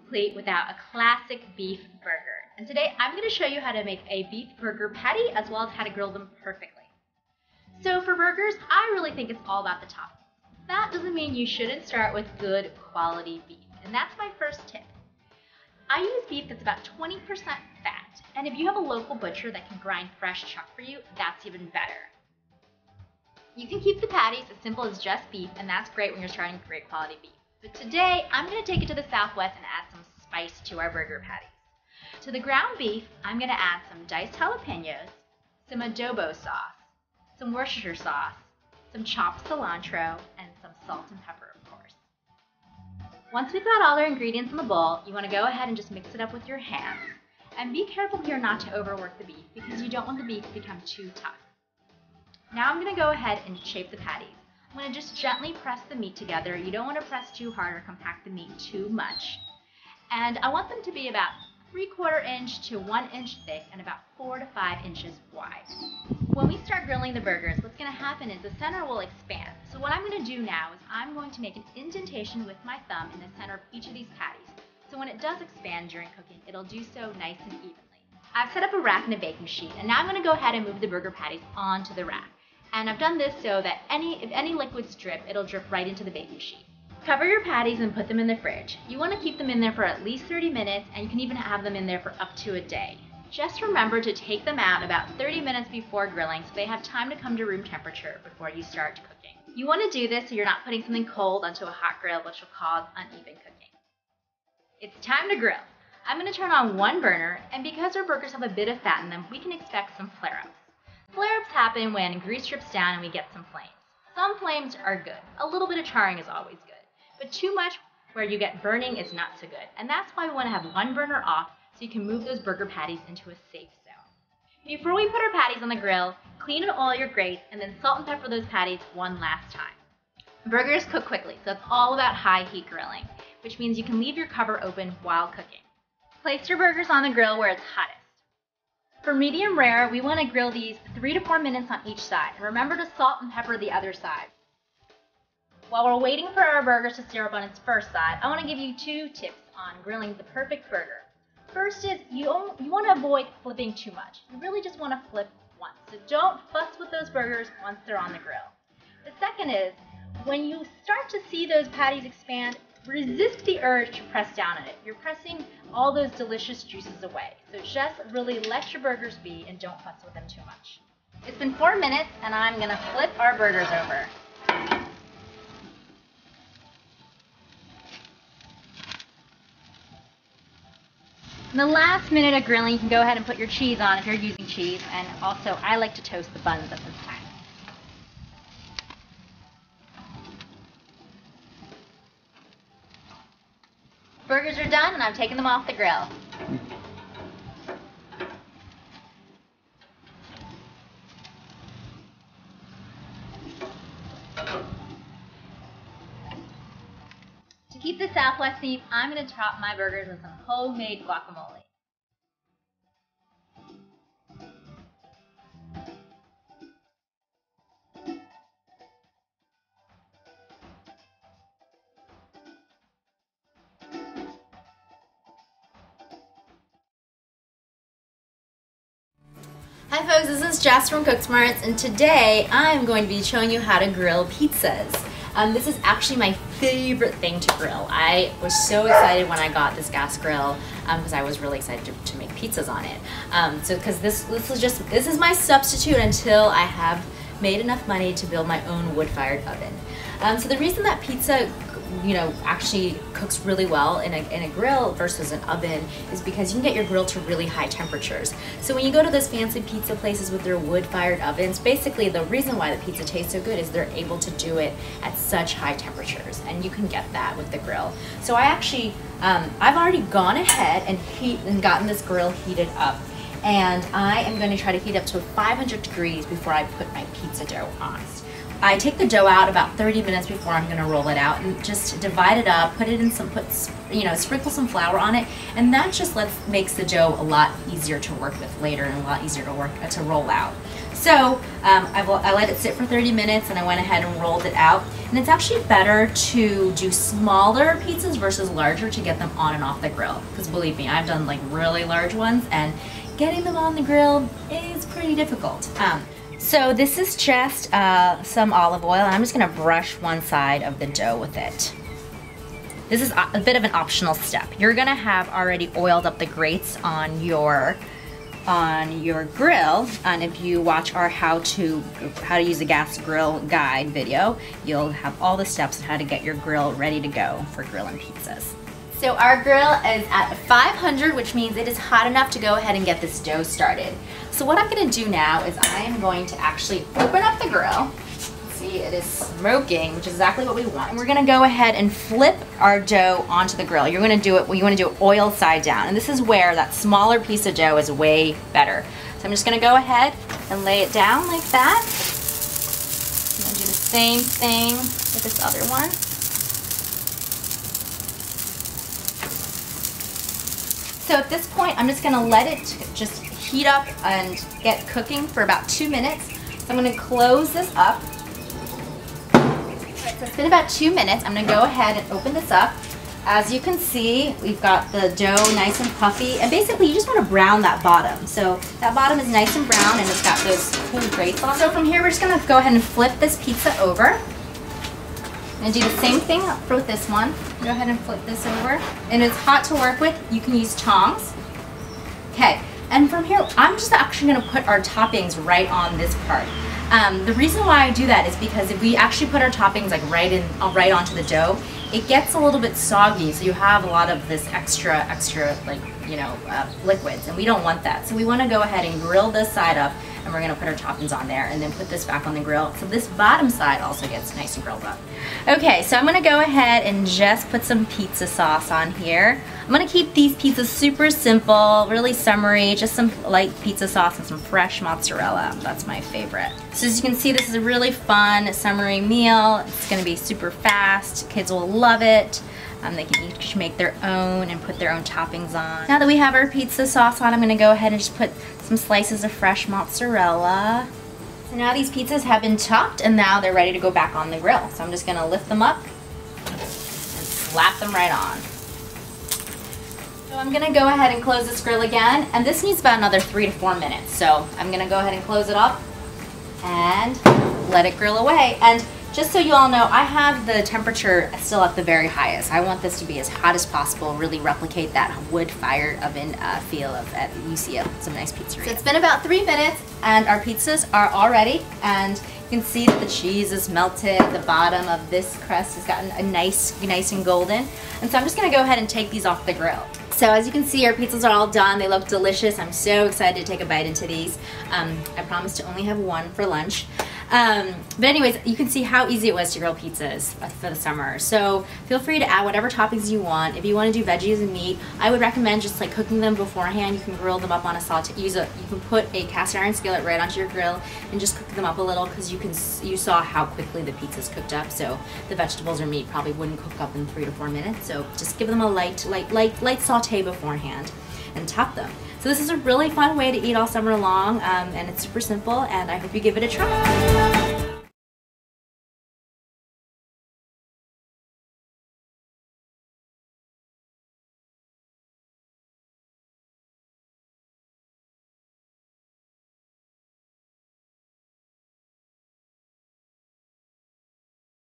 complete without a classic beef burger. And today I'm going to show you how to make a beef burger patty as well as how to grill them perfectly. So for burgers, I really think it's all about the toppings. That doesn't mean you shouldn't start with good quality beef, and that's my first tip. I use beef that's about 20% fat, and if you have a local butcher that can grind fresh chuck for you, that's even better. You can keep the patties as simple as just beef, and that's great when you're starting with great quality beef. But today, I'm going to take it to the Southwest and add some spice to our burger patties. To the ground beef, I'm going to add some diced jalapenos, some adobo sauce, some Worcestershire sauce, some chopped cilantro, and some salt and pepper, of course. Once we've got all our ingredients in the bowl, you want to go ahead and just mix it up with your hands. And be careful here not to overwork the beef because you don't want the beef to become too tough. Now I'm going to go ahead and shape the patties. I'm going to just gently press the meat together. You don't want to press too hard or compact the meat too much. And I want them to be about 3/4 inch to 1 inch thick and about 4 to 5 inches wide. When we start grilling the burgers, what's going to happen is the center will expand. So what I'm going to do now is I'm going to make an indentation with my thumb in the center of each of these patties. So when it does expand during cooking, it'll do so nice and evenly. I've set up a rack and a baking sheet, and now I'm going to go ahead and move the burger patties onto the rack. And I've done this so that if any liquids drip, it'll drip right into the baking sheet. Cover your patties and put them in the fridge. You want to keep them in there for at least 30 minutes, and you can even have them in there for up to a day. Just remember to take them out about 30 minutes before grilling so they have time to come to room temperature before you start cooking. You want to do this so you're not putting something cold onto a hot grill, which will cause uneven cooking. It's time to grill. I'm going to turn on one burner, and because our burgers have a bit of fat in them, we can expect some flare-ups. Flare-ups happen when grease drips down and we get some flames. Some flames are good. A little bit of charring is always good. But too much where you get burning is not so good. And that's why we want to have one burner off so you can move those burger patties into a safe zone. Before we put our patties on the grill, clean and oil your grates and then salt and pepper those patties one last time. Burgers cook quickly, so it's all about high heat grilling, which means you can leave your cover open while cooking. Place your burgers on the grill where it's hottest. For medium rare, we want to grill these 3 to 4 minutes on each side. Remember to salt and pepper the other side. While we're waiting for our burgers to sear up on its first side, I want to give you 2 tips on grilling the perfect burger. First is you want to avoid flipping too much. You really just want to flip once. So don't fuss with those burgers once they're on the grill. The second is when you start to see those patties expand, resist the urge to press down on it. You're pressing all those delicious juices away. So just really let your burgers be and don't fuss with them too much. It's been 4 minutes and I'm going to flip our burgers over. In the last minute of grilling, you can go ahead and put your cheese on if you're using cheese, and also I like to toast the buns at this time. Burgers are done and I'm taking them off the grill. To keep the Southwest theme, I'm going to top my burgers with some homemade guacamole. Hi folks, this is Jess from Cook Smarts, and today I'm going to be showing you how to grill pizzas. This is actually my favorite thing to grill. I was so excited when I got this gas grill because I was really excited to make pizzas on it. Because this is my substitute until I have made enough money to build my own wood-fired oven. So the reason that pizza actually cooks really well in a grill versus an oven is because you can get your grill to really high temperatures. So when you go to those fancy pizza places with their wood-fired ovens, basically the reason why the pizza tastes so good is they're able to do it at such high temperatures, and you can get that with the grill. So I actually, I've already gone ahead and gotten this grill heated up, and I am going to try to heat up to 500 degrees before I put my pizza dough on. I take the dough out about 30 minutes before I'm going to roll it out and just divide it up, put it in sprinkle some flour on it, and that just makes the dough a lot easier to work with later and a lot easier to roll out. So I let it sit for 30 minutes and I went ahead and rolled it out. And it's actually better to do smaller pizzas versus larger to get them on and off the grill. Because believe me, I've done like really large ones and getting them on the grill is pretty difficult. So this is just some olive oil. I'm just gonna brush one side of the dough with it. This is a bit of an optional step. You're gonna have already oiled up the grates on your grill, and if you watch our how to use a gas grill guide video, you'll have all the steps on how to get your grill ready to go for grilling pizzas. So our grill is at 500, which means it is hot enough to go ahead and get this dough started. So what I'm going to do now is I am going to actually open up the grill. See, it is smoking, which is exactly what we want. And we're gonna go ahead and flip our dough onto the grill. You're gonna do it, you wanna do it oil side down. And this is where that smaller piece of dough is way better. So I'm just gonna go ahead and lay it down like that. I'm gonna do the same thing with this other one. So at this point, I'm just gonna let it just heat up and get cooking for about 2 minutes. So I'm gonna close this up. So it's been about 2 minutes. I'm gonna go ahead and open this up. As you can see, we've got the dough nice and puffy, and basically you just want to brown that bottom. So that bottom is nice and brown and it's got those cool grates on. So from here we're just gonna go ahead and flip this pizza over. I'm gonna do the same thing with this one. Go ahead and flip this over. And it's hot to work with. You can use tongs. Okay, and from here I'm just actually gonna put our toppings right on this part. The reason why I do that is because if we actually put our toppings like right onto the dough, it gets a little bit soggy, so you have a lot of this extra like, you know, liquids, and we don't want that. So we want to go ahead and grill this side up, and we're going to put our toppings on there and then put this back on the grill so this bottom side also gets nice and grilled up. Okay, so I'm going to go ahead and just put some pizza sauce on here. I'm going to keep these pizzas super simple, really summery, just some light pizza sauce and some fresh mozzarella. That's my favorite. So as you can see, this is a really fun summery meal. It's going to be super fast. Kids will love it. They can each make their own and put their own toppings on. Now that we have our pizza sauce on, I'm going to go ahead and just put some slices of fresh mozzarella. So now these pizzas have been topped and now they're ready to go back on the grill. So I'm just going to lift them up and slap them right on. So I'm going to go ahead and close this grill again, and this needs about another 3 to 4 minutes. So I'm going to go ahead and close it up and let it grill away. And just so you all know, I have the temperature still at the very highest. I want this to be as hot as possible, really replicate that wood-fired oven feel of you see some nice pizzeria. So it's been about 3 minutes and our pizzas are all ready, and you can see that the cheese is melted. The bottom of this crust has gotten a nice and golden. And so I'm just gonna go ahead and take these off the grill. So as you can see, our pizzas are all done. They look delicious. I'm so excited to take a bite into these. I promised to only have one for lunch. But anyways, you can see how easy it was to grill pizzas for the summer. So feel free to add whatever toppings you want. If you want to do veggies and meat, I would recommend just like cooking them beforehand. You can grill them up on a saute. You can put a cast iron skillet right onto your grill and just cook them up a little, because you saw how quickly the pizzas cooked up. So the vegetables or meat probably wouldn't cook up in 3 to 4 minutes. So just give them a light saute beforehand and top them. So this is a really fun way to eat all summer long, and it's super simple, and I hope you give it a try.